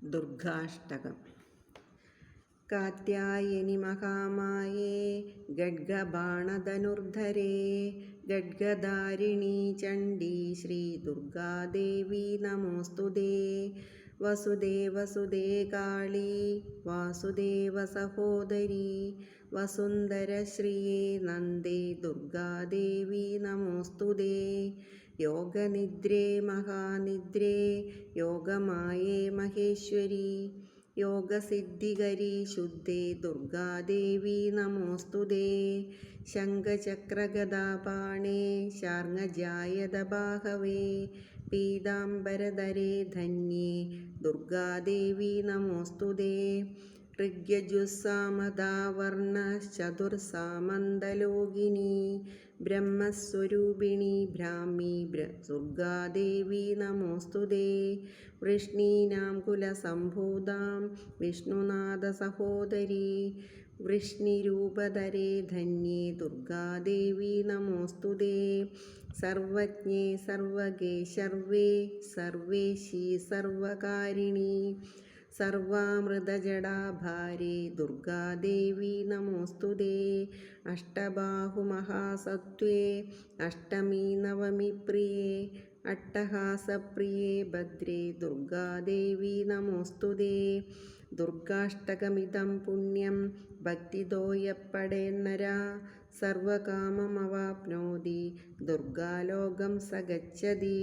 ദുർഗാഷ്ടകം. കാത്യായനി മഹാമായേ ഖഡ്ഗബാണധനുർധരേ ഖഡ്ഗധാരിണീ ചണ്ഡീ ശ്രീ ദുർഗാദേവി നമോസ്തുതേ. വസുദേവസുതേ കാളീ വാസുദേവ സഹോദരീ വസുന്ധരശ്രിയേ നന്ദേ ദുർഗാദേവി നമോസ്തുതേ. യോഗനിദ്രേ മഹാനിദ്രേ യോഗമായേ മഹേശ്വരി യോഗസിദ്ധികരീ ശുദ്ധേ ദുർഗാദേവി നമോസ്തുതേ. ശംഖചക്രഗദാപാണേ ശാർങ്ങജായതബാഹവേ പീതാംബരധരേ ധന്യേ ദുർഗാദേവി നമോസ്തുതേ. ഋഗ്യജുസ്സാമദാവർണശ്ചതുർസാമന്തലോകിനീ ബ്രഹ്മസ്വരൂപിണീ ബ്രാഹ്മീ ദുർഗാദേവി നമോസ്തുതേ. വൃഷ്ണീനാം കുലസംഭൂതാം വിഷ്ണുനാഥസഹോദരീ വൃഷ്ണിരൂപധരേ ധന്യേ ദുർഗാദേവി നമോസ്തുതേ. സർവജ്ഞേ സർവഗേ ശർവേ സർവേശീ സർവകാരിണീ സർവാമൃതജടാഭാരേ ദുർഗാദേവി നമോസ്തുതേ. അഷ്ടബാഹുമഹാസത്വേ അഷ്ടമീ നവമി പ്രിയേ അട്ടഹാസപ്രിയേ ഭദ്രേ ദുർഗാദേവി നമോസ്തുതേ. ദുർഗാഷ്ടകമിതം പുണ്യം ഭക്തിതോ യപ്പടേന്നരാ സർവകാമമവാപ്നോതി ദുർഗാലോകം സ ഗച്ഛതി.